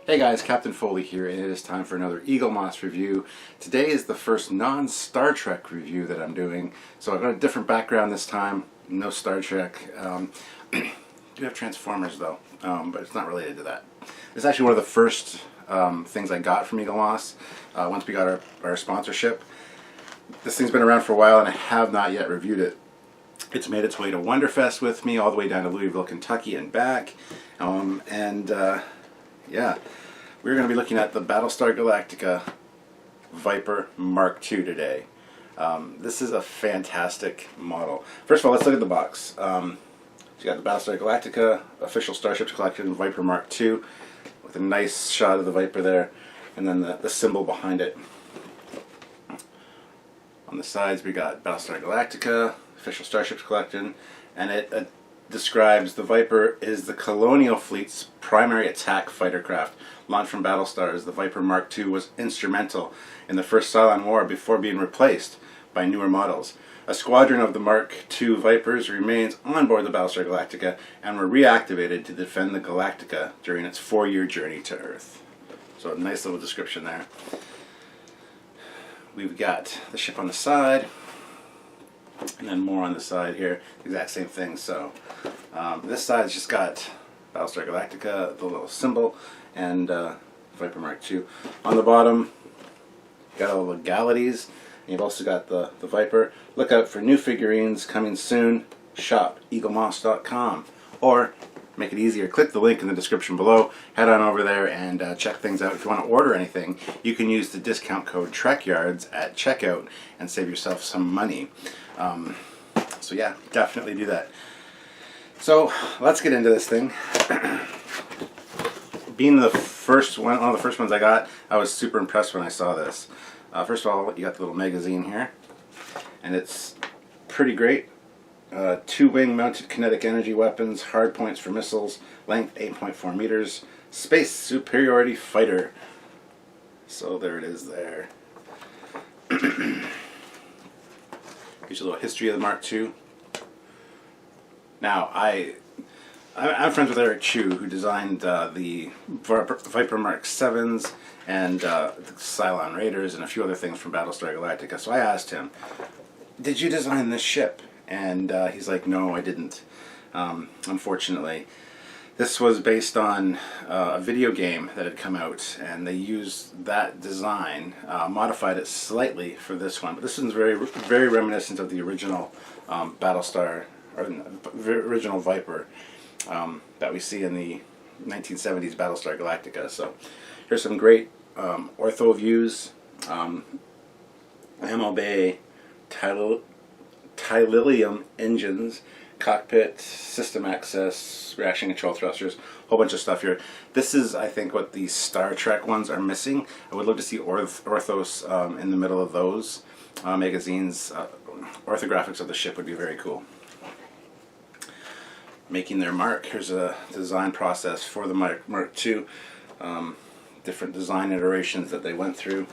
Hey guys, Captain Foley here, and it is time for another Eaglemoss review. Today is the first non-Star Trek review that I'm doing, so I've got a different background this time. No Star Trek. Do have Transformers though, but it's not related to that. It's actually one of the first things I got from Eaglemoss once we got our sponsorship. This thing's been around for a while, and I have not yet reviewed it. It's made its way to Wonderfest with me, all the way down to Louisville, Kentucky, and back. Yeah, we're going to be looking at the Battlestar Galactica Viper Mark II today. This is a fantastic model. First of all, let's look at the box. You got the Battlestar Galactica Official Starships Collection Viper Mark II with a nice shot of the Viper there, and then the symbol behind it. On the sides we got Battlestar Galactica Official Starships Collection, and it describes the Viper is the Colonial Fleet's primary attack fighter craft. Launched from Battlestars, the Viper Mark II was instrumental in the First Cylon War before being replaced by newer models. A squadron of the Mark II Vipers remains on board the Battlestar Galactica and were reactivated to defend the Galactica during its 4-year journey to Earth. So a nice little description there. We've got the ship on the side, and then more on the side here, the exact same thing. So this side's just got Battlestar Galactica, the little symbol, and Viper Mark II. On the bottom, you got all the legalities, and you've also got the Viper. Look out for new figurines coming soon. Shop Eaglemoss.com, or make it easier, click the link in the description below, head on over there and check things out. If you want to order anything, you can use the discount code Trekyards at checkout and save yourself some money. So yeah, definitely do that. So let's get into this thing. Being the first one, one of the first ones I got, I was super impressed when I saw this. First of all, you got the little magazine here, and it's pretty great. 2-wing mounted kinetic energy weapons, hard points for missiles, length 8.4 meters, space superiority fighter. So there it is there. Here's a little history of the Mark II. Now, I'm friends with Eric Chu, who designed the Viper Mark 7s and the Cylon Raiders and a few other things from Battlestar Galactica. So I asked him, did you design this ship? And he's like, no, I didn't, unfortunately. This was based on a video game that had come out, and they used that design, modified it slightly for this one. But this one's very, very reminiscent of the original Battlestar, or the original Viper that we see in the 1970s Battlestar Galactica. So here's some great Ortho Views, ammo bay, Trillium engines, Cockpit, system access, reaction control thrusters, whole bunch of stuff here. This is, I think, what the Star Trek ones are missing. I would love to see Orthos in the middle of those magazines. Orthographics of the ship would be very cool. Making their mark. Here's a design process for the Mark II. Different design iterations that they went through.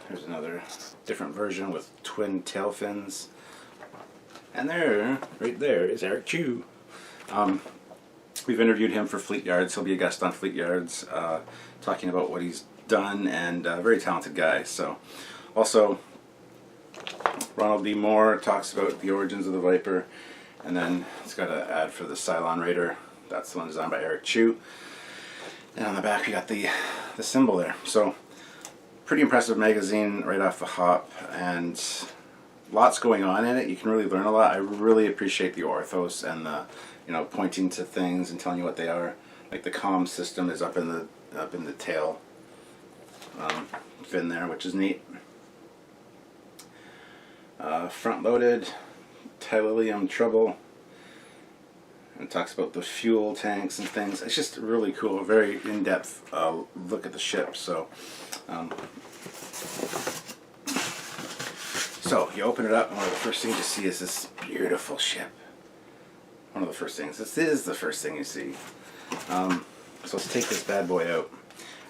Here's another different version with twin tail fins. And there, right there, is Eric Chu. We've interviewed him for Trekyards. He'll be a guest on Trekyards, talking about what he's done, and a very talented guy. So, also, Ronald D. Moore talks about the origins of the Viper, and then it's got an ad for the Cylon Raider. That's the one designed by Eric Chu. And on the back we got the symbol there. So, pretty impressive magazine right off the hop, and lots going on in it. You can really learn a lot. I really appreciate the orthos and the, pointing to things and telling you what they are. Like the comm system is up in the tail fin there, which is neat. Front-loaded Trillium trouble, and it talks about the fuel tanks and things. It's just really cool, a very in-depth look at the ship. So you open it up, and one of the first things you see is this beautiful ship. One of the first things. This is the first thing you see. So let's take this bad boy out.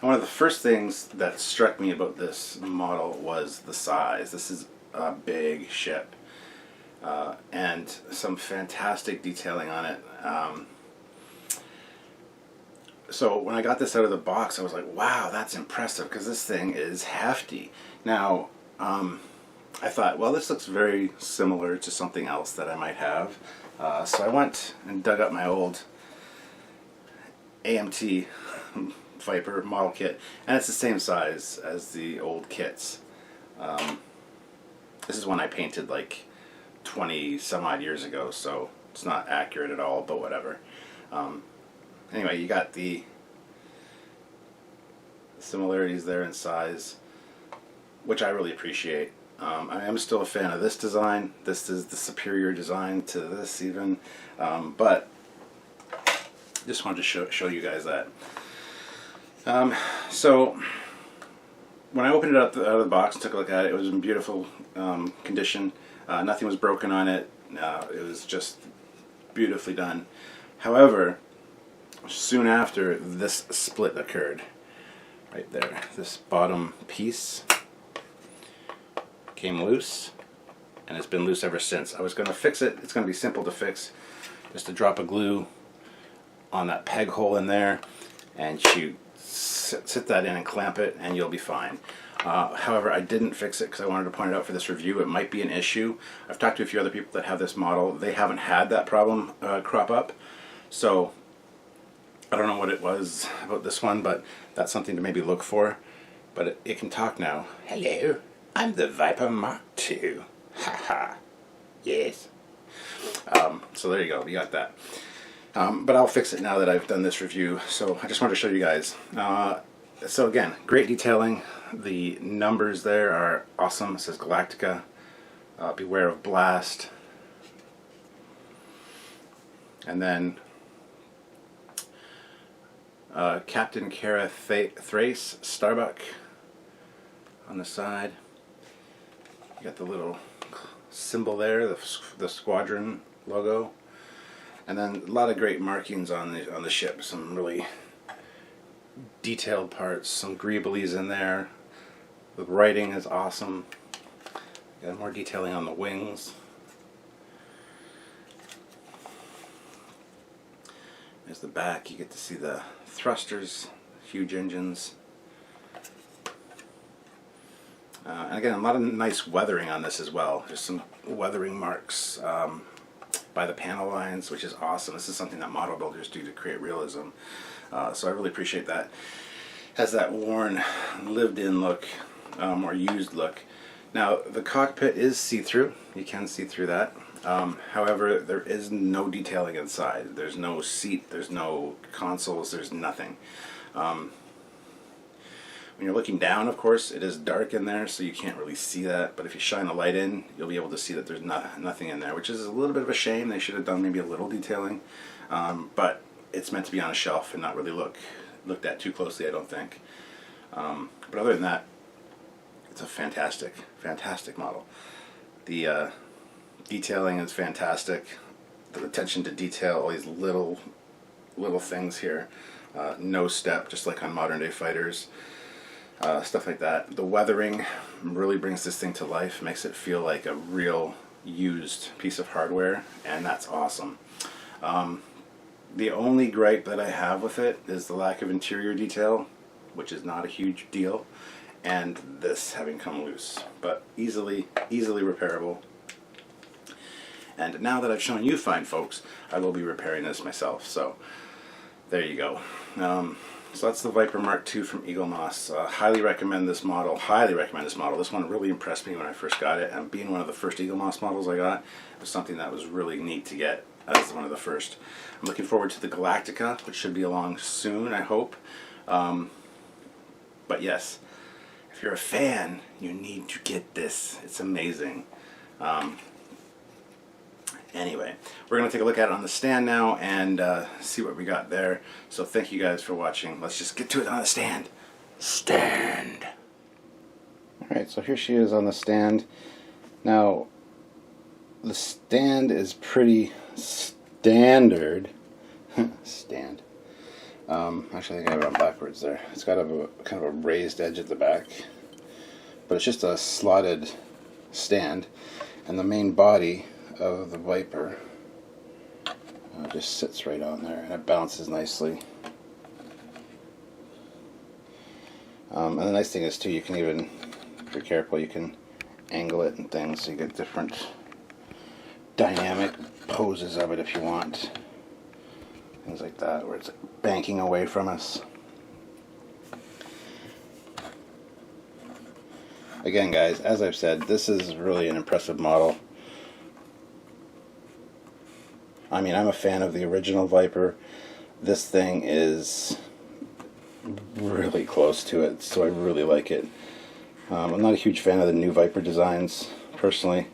And one of the first things that struck me about this model was the size. This is a big ship. and some fantastic detailing on it. So when I got this out of the box, I was like, wow, that's impressive, because this thing is hefty. Now, I thought, well, this looks very similar to something else that I might have. So I went and dug up my old AMT Viper model kit, and it's the same size as the old kits. This is one I painted like 20 some odd years ago, so it's not accurate at all, but whatever. Anyway, you got the similarities there in size, which I really appreciate. I am still a fan of this design. This is the superior design to this even, but just wanted to show you guys that. So when I opened it up out of the box and took a look at it, it was in beautiful condition. Nothing was broken on it. It was just beautifully done. However, soon after, this split occurred. Right there. This bottom piece came loose, and it's been loose ever since. I was going to fix it. It's going to be simple to fix. Just a drop of glue on that peg hole in there, and you sit that in and clamp it, and you'll be fine. However, I didn't fix it because I wanted to point it out for this review. It might be an issue. I've talked to a few other people that have this model. They haven't had that problem crop up. So I don't know what it was about this one, but that's something to maybe look for. But it can talk now. Hello, I'm the Viper Mark II. Haha. Yes. So there you go. You got that. But I'll fix it now that I've done this review. So I just wanted to show you guys. So again, great detailing. The numbers there are awesome. It says Galactica. Beware of blast. And then Captain Kara Thrace Starbuck on the side. You got the little symbol there, the squadron logo, and then a lot of great markings on the ship. Some really detailed parts, some greeblies in there. The writing is awesome. Got more detailing on the wings. There's the back. You get to see the thrusters, huge engines. And again, a lot of nice weathering on this as well. There's some weathering marks by the panel lines, which is awesome. This is something that model builders do to create realism. So I really appreciate that. Has that worn, lived-in look, or used look. Now, the cockpit is see-through. You can see through that. However, there is no detailing inside. There's no seat, there's no consoles, there's nothing. When you're looking down, of course, it is dark in there, so you can't really see that. But if you shine a light in, you'll be able to see that there's nothing in there, which is a little bit of a shame. They should have done maybe a little detailing. But it's meant to be on a shelf and not really looked at too closely, I don't think. But other than that, it's a fantastic, fantastic model. The detailing is fantastic. The attention to detail, all these little things here. No step, just like on modern day fighters. Stuff like that. The weathering really brings this thing to life, makes it feel like a real used piece of hardware, and that's awesome. The only gripe that I have with it is the lack of interior detail, which is not a huge deal, and this having come loose, but easily repairable. And now that I've shown you fine folks, I will be repairing this myself. So there you go. So that's the Viper Mark II from Eaglemoss. Highly recommend this model. Highly recommend this model. This one really impressed me when I first got it, and being one of the first Eaglemoss models I got, it was something that was really neat to get as one of the first. I'm looking forward to the Galactica, which should be along soon, I hope. But yes, if you're a fan, you need to get this. It's amazing. Anyway, we're going to take a look at it on the stand now and see what we got there. So thank you guys for watching. Let's just get to it on the stand. Stand! Alright, so here she is on the stand. Now, the stand is pretty standard. Stand. Actually, I think I have it on backwards there. It's got a kind of a raised edge at the back. But it's just a slotted stand. And the main body of the Viper. It just sits right on there and it bounces nicely. And the nice thing is too, you can even, if you're careful, you can angle it and things so you get different dynamic poses of it if you want. Things like that, where it's banking away from us. Again guys, as I've said, this is really an impressive model. I mean, I'm a fan of the original Viper. This thing is really close to it, so I really like it. I'm not a huge fan of the new Viper designs, personally.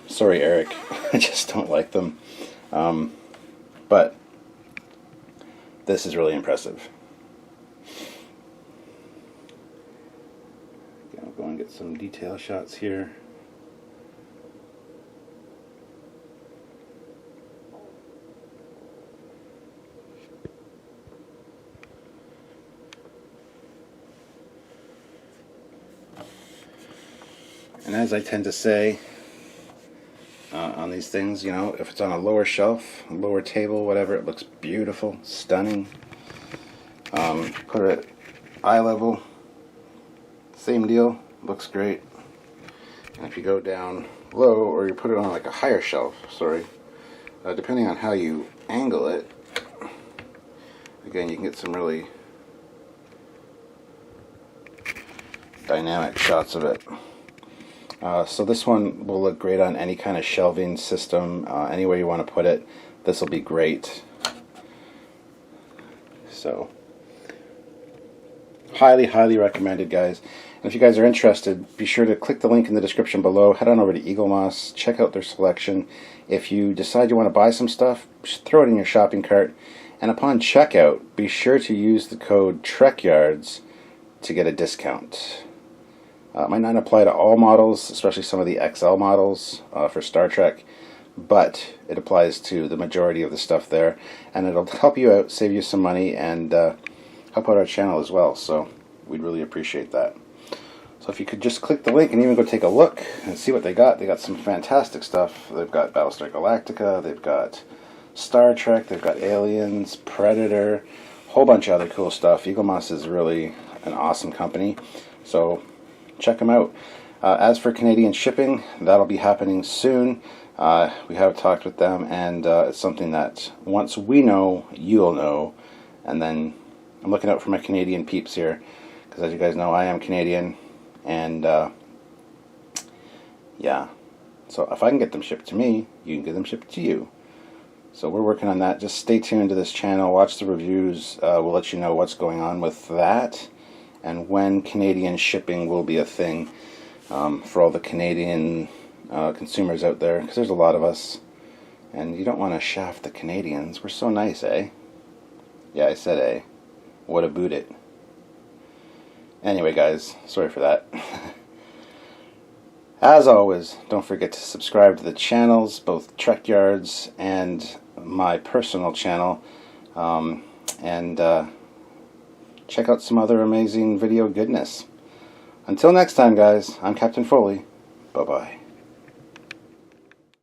Sorry Eric, I just don't like them. But this is really impressive. I'll go and get some detail shots here. And as I tend to say on these things, you know, if it's on a lower shelf, a lower table, whatever, it looks beautiful, stunning. Put it at eye level, same deal, looks great. And if you go down low, or you put it on like a higher shelf, sorry, depending on how you angle it, again, you can get some really dynamic shots of it. So this one will look great on any kind of shelving system, anywhere you want to put it. This will be great. So, highly recommended, guys. And if you guys are interested, be sure to click the link in the description below. Head on over to Eaglemoss, check out their selection. If you decide you want to buy some stuff, just throw it in your shopping cart. And upon checkout, be sure to use the code Trekyards to get a discount. It might not apply to all models, especially some of the XL models for Star Trek, but it applies to the majority of the stuff there, and it'll help you out, save you some money, and help out our channel as well, so we'd really appreciate that. So if you could just click the link and even go take a look and see what they got. They got some fantastic stuff. They've got Battlestar Galactica, they've got Star Trek, they've got Aliens, Predator, a whole bunch of other cool stuff. Eaglemoss is really an awesome company, so check them out. As for Canadian shipping, that'll be happening soon. We have talked with them, and it's something that once we know, you'll know. And then I'm looking out for my Canadian peeps here, because as you guys know, I am Canadian, and yeah. So if I can get them shipped to me, you can get them shipped to you. So we're working on that. Just stay tuned to this channel, watch the reviews. We'll let you know what's going on with that, and when Canadian shipping will be a thing for all the Canadian consumers out there, because there's a lot of us, and you don't want to shaft the Canadians. We're so nice, eh? Yeah, I said eh. What about it? Anyway, guys, sorry for that. As always, don't forget to subscribe to the channels, both Trekyards and my personal channel, and check out some other amazing video goodness. Until next time, guys, I'm Captain Foley. Bye-bye.